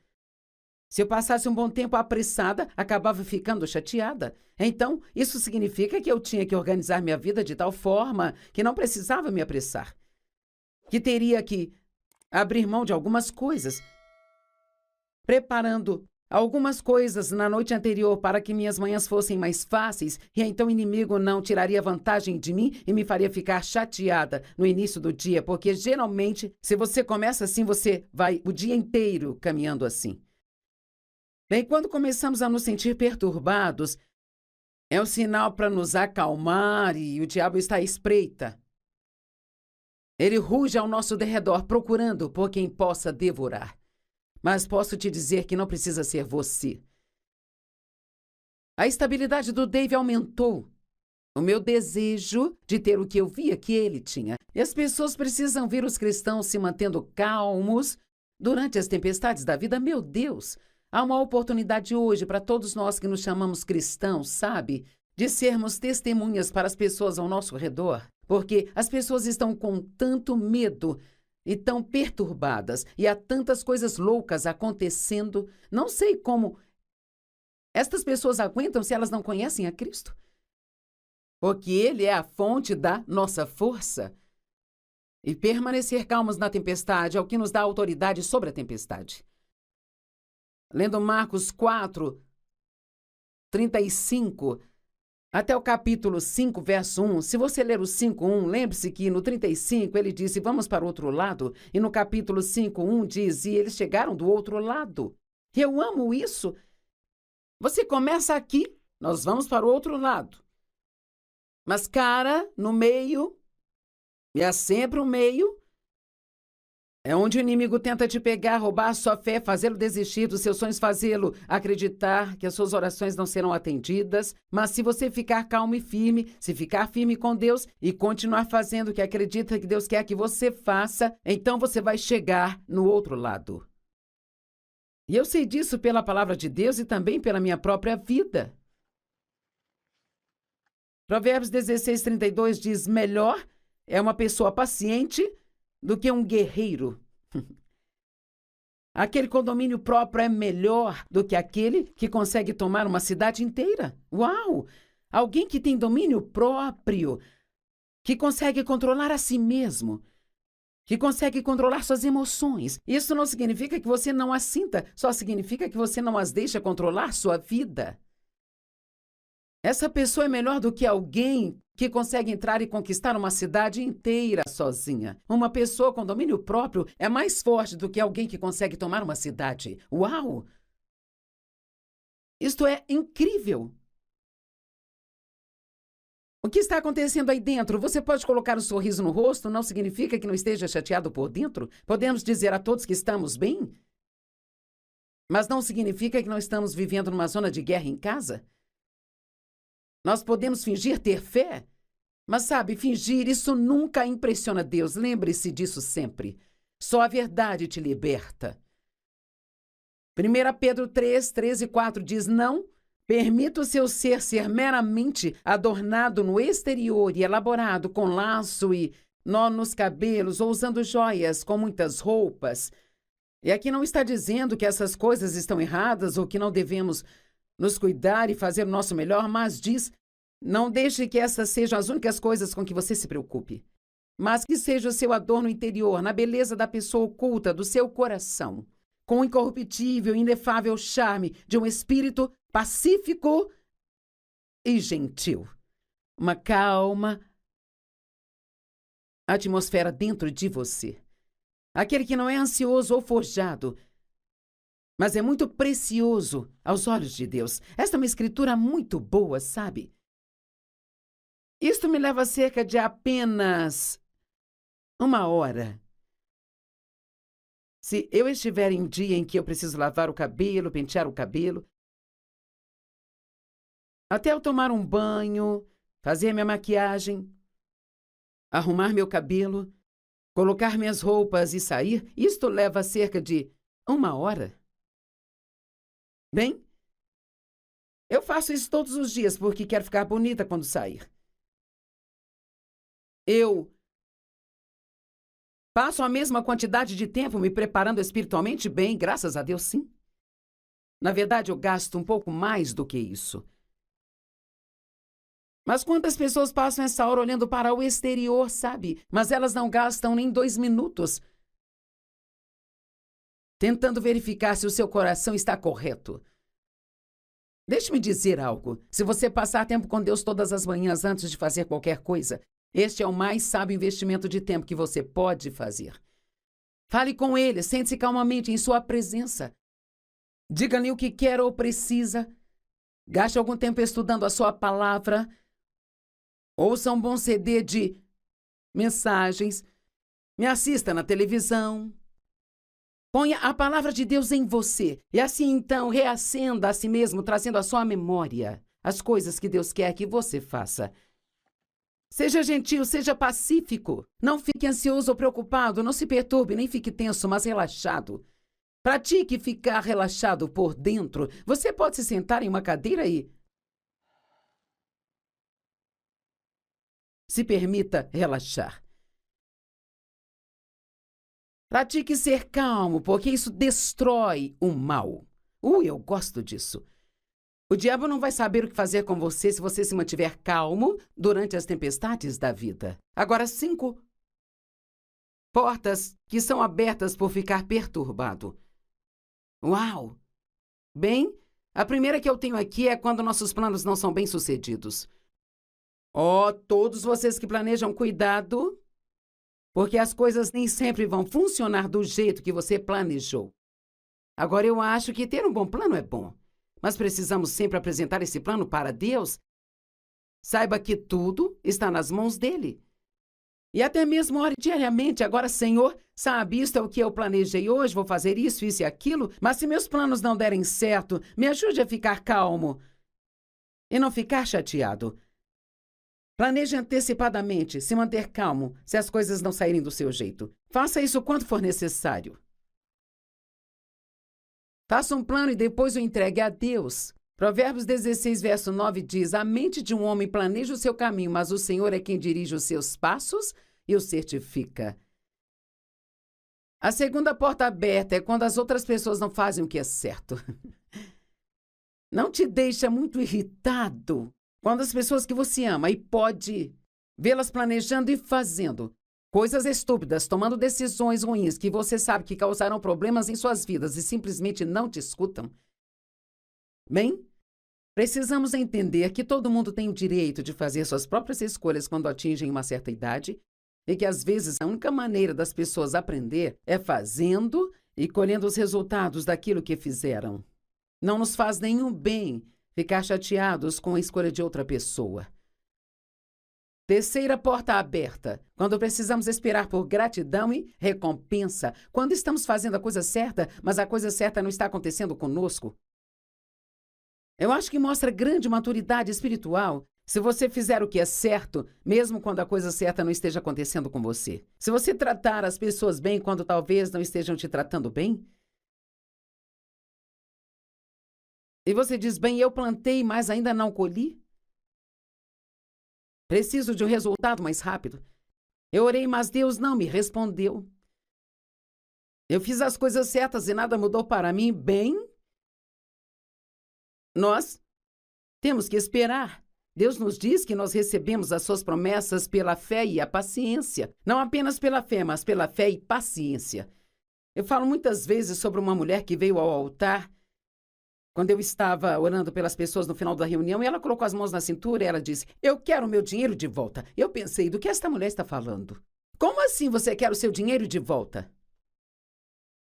se eu passasse um bom tempo apressada, acabava ficando chateada. Então, isso significa que eu tinha que organizar minha vida de tal forma que não precisava me apressar. Que teria que abrir mão de algumas coisas, preparando algumas coisas na noite anterior para que minhas manhãs fossem mais fáceis, e então o inimigo não tiraria vantagem de mim e me faria ficar chateada no início do dia, porque geralmente, se você começa assim, você vai o dia inteiro caminhando assim. Bem, quando começamos a nos sentir perturbados, é um sinal para nos acalmar e o diabo está à espreita. Ele ruge ao nosso derredor, procurando por quem possa devorar. Mas posso te dizer que não precisa ser você. A estabilidade do Dave aumentou. O meu desejo de ter o que eu via que ele tinha. E as pessoas precisam ver os cristãos se mantendo calmos durante as tempestades da vida. Meu Deus, há uma oportunidade hoje para todos nós que nos chamamos cristãos, sabe? De sermos testemunhas para as pessoas ao nosso redor. Porque as pessoas estão com tanto medo e tão perturbadas. E há tantas coisas loucas acontecendo. Não sei como estas pessoas aguentam se elas não conhecem a Cristo. Porque Ele é a fonte da nossa força. E permanecer calmos na tempestade é o que nos dá autoridade sobre a tempestade. Lendo Marcos 4, 35, até o capítulo 5, verso 1, se você ler o 5:1, lembre-se que no 35 ele disse, vamos para o outro lado, e no capítulo 5:1 diz, e eles chegaram do outro lado. E eu amo isso. Você começa aqui, nós vamos para o outro lado. Mas, cara, no meio, e há sempre um meio, é onde o inimigo tenta te pegar, roubar a sua fé, fazê-lo desistir dos seus sonhos, fazê-lo acreditar que as suas orações não serão atendidas. Mas se você ficar calmo e firme, se ficar firme com Deus e continuar fazendo o que acredita que Deus quer que você faça, então você vai chegar no outro lado. E eu sei disso pela palavra de Deus e também pela minha própria vida. Provérbios 16:32 diz, melhor é uma pessoa paciente do que um guerreiro. Aquele com domínio próprio é melhor do que aquele que consegue tomar uma cidade inteira. Uau! Alguém que tem domínio próprio, que consegue controlar a si mesmo, que consegue controlar suas emoções. Isso não significa que você não as sinta, só significa que você não as deixa controlar sua vida. Essa pessoa é melhor do que alguém que consegue entrar e conquistar uma cidade inteira sozinha. Uma pessoa com domínio próprio é mais forte do que alguém que consegue tomar uma cidade. Uau! Isto é incrível! O que está acontecendo aí dentro? Você pode colocar um sorriso no rosto, não significa que não esteja chateado por dentro? Podemos dizer a todos que estamos bem? Mas não significa que não estamos vivendo numa zona de guerra em casa? Nós podemos fingir ter fé, mas sabe, fingir, isso nunca impressiona Deus. Lembre-se disso sempre. Só a verdade te liberta. 1 Pedro 3, 13 e 4 diz, não permita o seu ser meramente adornado no exterior e elaborado com laço e nó nos cabelos ou usando joias com muitas roupas. E aqui não está dizendo que essas coisas estão erradas ou que não devemos nos cuidar e fazer o nosso melhor, mas diz, não deixe que essas sejam as únicas coisas com que você se preocupe, mas que seja o seu adorno interior, na beleza da pessoa oculta do seu coração, com o incorruptível e inefável charme de um espírito pacífico e gentil. Uma calma atmosfera dentro de você. Aquele que não é ansioso ou forjado, mas é muito precioso aos olhos de Deus. Esta é uma escritura muito boa, sabe? Isto me leva cerca de apenas 1 hora. Se eu estiver em um dia em que eu preciso lavar o cabelo, pentear o cabelo, até eu tomar um banho, fazer minha maquiagem, arrumar meu cabelo, colocar minhas roupas e sair, isto leva cerca de 1 hora. Bem, eu faço isso todos os dias porque quero ficar bonita quando sair. Eu passo a mesma quantidade de tempo me preparando espiritualmente bem, graças a Deus, sim. Na verdade, eu gasto um pouco mais do que isso. Mas quantas pessoas passam essa hora olhando para o exterior, sabe? Mas elas não gastam nem 2 minutos tentando verificar se o seu coração está correto. Deixe-me dizer algo. Se você passar tempo com Deus todas as manhãs antes de fazer qualquer coisa, este é o mais sábio investimento de tempo que você pode fazer. Fale com Ele, sente-se calmamente em sua presença. Diga-lhe o que quer ou precisa. Gaste algum tempo estudando a sua palavra. Ouça um bom CD de mensagens. Me assista na televisão. Ponha a palavra de Deus em você e assim então reacenda a si mesmo, trazendo à sua memória as coisas que Deus quer que você faça. Seja gentil, seja pacífico. Não fique ansioso ou preocupado, não se perturbe, nem fique tenso, mas relaxado. Pratique ficar relaxado por dentro. Você pode se sentar em uma cadeira e se permita relaxar. Pratique ser calmo, porque isso destrói o mal. Eu gosto disso. O diabo não vai saber o que fazer com você se você se mantiver calmo durante as tempestades da vida. Agora, 5 portas que são abertas por ficar perturbado. Uau! Bem, a primeira que eu tenho aqui é quando nossos planos não são bem-sucedidos. Todos vocês que planejam, cuidado, porque as coisas nem sempre vão funcionar do jeito que você planejou. Agora, eu acho que ter um bom plano é bom, mas precisamos sempre apresentar esse plano para Deus. Saiba que tudo está nas mãos dele. E até mesmo ore diariamente. Agora, Senhor, sabe, isto é o que eu planejei hoje, vou fazer isso e aquilo, mas se meus planos não derem certo, me ajude a ficar calmo e não ficar chateado. Planeje antecipadamente, se manter calmo, se as coisas não saírem do seu jeito. Faça isso quando for necessário. Faça um plano e depois o entregue a Deus. Provérbios 16, verso 9 diz: a mente de um homem planeja o seu caminho, mas o Senhor é quem dirige os seus passos e o certifica. A segunda porta aberta é quando as outras pessoas não fazem o que é certo. Não te deixa muito irritado quando as pessoas que você ama e pode vê-las planejando e fazendo coisas estúpidas, tomando decisões ruins que você sabe que causarão problemas em suas vidas e simplesmente não te escutam? Bem, precisamos entender que todo mundo tem o direito de fazer suas próprias escolhas quando atingem uma certa idade e que, às vezes, a única maneira das pessoas aprender é fazendo e colhendo os resultados daquilo que fizeram. Não nos faz nenhum bem ficar chateados com a escolha de outra pessoa. Terceira porta aberta, quando precisamos esperar por gratidão e recompensa, quando estamos fazendo a coisa certa, mas a coisa certa não está acontecendo conosco. Eu acho que mostra grande maturidade espiritual se você fizer o que é certo, mesmo quando a coisa certa não esteja acontecendo com você. Se você tratar as pessoas bem quando talvez não estejam te tratando bem. E você diz, bem, eu plantei, mas ainda não colhi. Preciso de um resultado mais rápido. Eu orei, mas Deus não me respondeu. Eu fiz as coisas certas e nada mudou para mim. Bem, nós temos que esperar. Deus nos diz que nós recebemos as suas promessas pela fé e a paciência. Não apenas pela fé, mas pela fé e paciência. Eu falo muitas vezes sobre uma mulher que veio ao altar quando eu estava orando pelas pessoas no final da reunião, e ela colocou as mãos na cintura e ela disse, eu quero o meu dinheiro de volta. Eu pensei, do que esta mulher está falando? Como assim você quer o seu dinheiro de volta?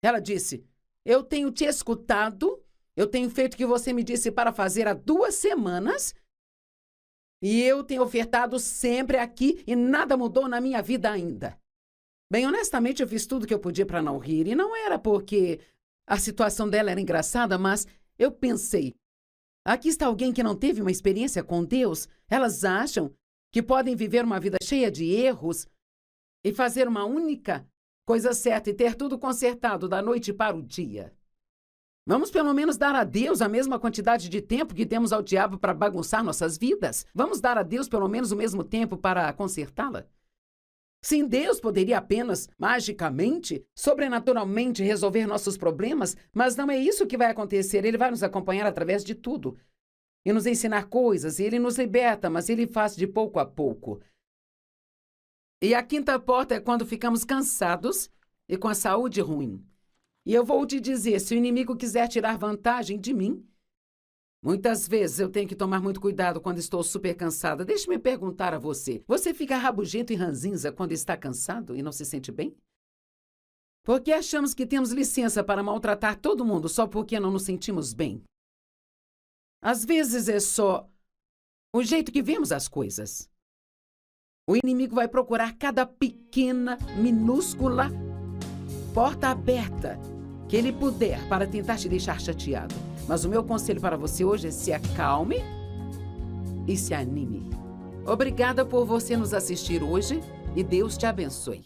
Ela disse, eu tenho te escutado, eu tenho feito o que você me disse para fazer há 2 semanas, e eu tenho ofertado sempre aqui e nada mudou na minha vida ainda. Bem, honestamente, eu fiz tudo o que eu podia para não rir, e não era porque a situação dela era engraçada, mas eu pensei, aqui está alguém que não teve uma experiência com Deus. Elas acham que podem viver uma vida cheia de erros e fazer uma única coisa certa e ter tudo consertado da noite para o dia. Vamos pelo menos dar a Deus a mesma quantidade de tempo que temos ao diabo para bagunçar nossas vidas? Vamos dar a Deus pelo menos o mesmo tempo para consertá-la? Sim, Deus poderia apenas, magicamente, sobrenaturalmente resolver nossos problemas, mas não é isso que vai acontecer. Ele vai nos acompanhar através de tudo e nos ensinar coisas, e Ele nos liberta, mas Ele faz de pouco a pouco. E a quinta porta é quando ficamos cansados e com a saúde ruim. E eu vou te dizer, se o inimigo quiser tirar vantagem de mim, muitas vezes eu tenho que tomar muito cuidado quando estou super cansada. Deixe-me perguntar a você. Você fica rabugento e ranzinza quando está cansado e não se sente bem? Por que achamos que temos licença para maltratar todo mundo só porque não nos sentimos bem? Às vezes é só o jeito que vemos as coisas. O inimigo vai procurar cada pequena, minúscula porta aberta que ele puder para tentar te deixar chateado. Mas o meu conselho para você hoje é: se acalme e se anime. Obrigada por você nos assistir hoje e Deus te abençoe.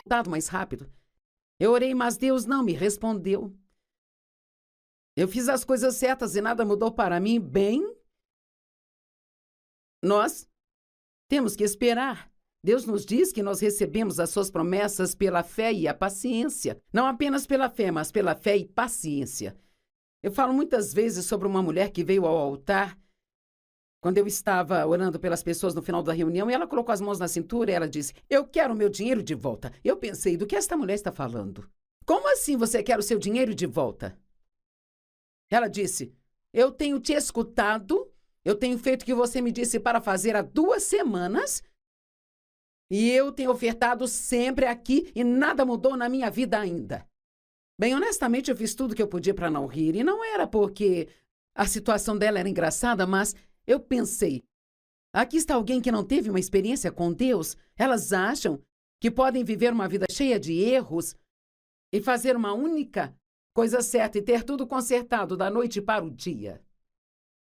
Dado mais rápido. Eu orei, mas Deus não me respondeu. Eu fiz as coisas certas e nada mudou para mim. Bem, nós temos que esperar. Deus nos diz que nós recebemos as suas promessas pela fé e a paciência. Não apenas pela fé, mas pela fé e paciência. Eu falo muitas vezes sobre uma mulher que veio ao altar quando eu estava orando pelas pessoas no final da reunião, e ela colocou as mãos na cintura e ela disse: "Eu quero o meu dinheiro de volta." Eu pensei: do que esta mulher está falando? Como assim você quer o seu dinheiro de volta? Ela disse: "Eu tenho te escutado, eu tenho feito o que você me disse para fazer há 2 semanas, e eu tenho ofertado sempre aqui e nada mudou na minha vida ainda." Bem, honestamente, eu fiz tudo o que eu podia para não rir, e não era porque a situação dela era engraçada, mas eu pensei: aqui está alguém que não teve uma experiência com Deus. Elas acham que podem viver uma vida cheia de erros e fazer uma única coisa certa e ter tudo consertado da noite para o dia.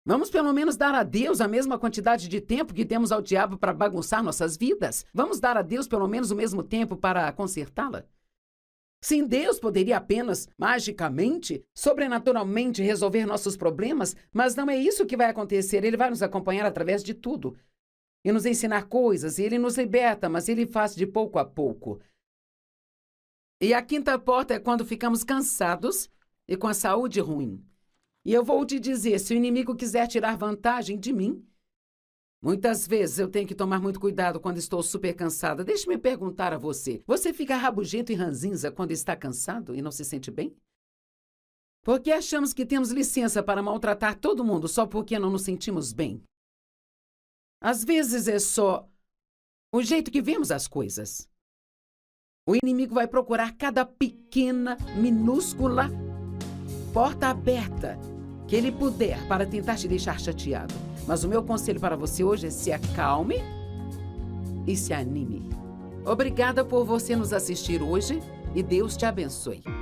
Vamos pelo menos dar a Deus a mesma quantidade de tempo que demos ao diabo para bagunçar nossas vidas? Vamos dar a Deus pelo menos o mesmo tempo para consertá-la? Sim, Deus poderia apenas, magicamente, sobrenaturalmente resolver nossos problemas, mas não é isso que vai acontecer. Ele vai nos acompanhar através de tudo e nos ensinar coisas, e Ele nos liberta, mas Ele faz de pouco a pouco. E a 5ª porta é quando ficamos cansados e com a saúde ruim. E eu vou te dizer, se o inimigo quiser tirar vantagem de mim, muitas vezes eu tenho que tomar muito cuidado quando estou super cansada. Deixe-me perguntar a você: você fica rabugento e ranzinza quando está cansado e não se sente bem? Porque achamos que temos licença para maltratar todo mundo só porque não nos sentimos bem. Às vezes é só o jeito que vemos as coisas. O inimigo vai procurar cada pequena, minúscula porta aberta que ele puder para tentar te deixar chateado. Mas o meu conselho para você hoje é se acalme e se anime. Obrigada por você nos assistir hoje e Deus te abençoe.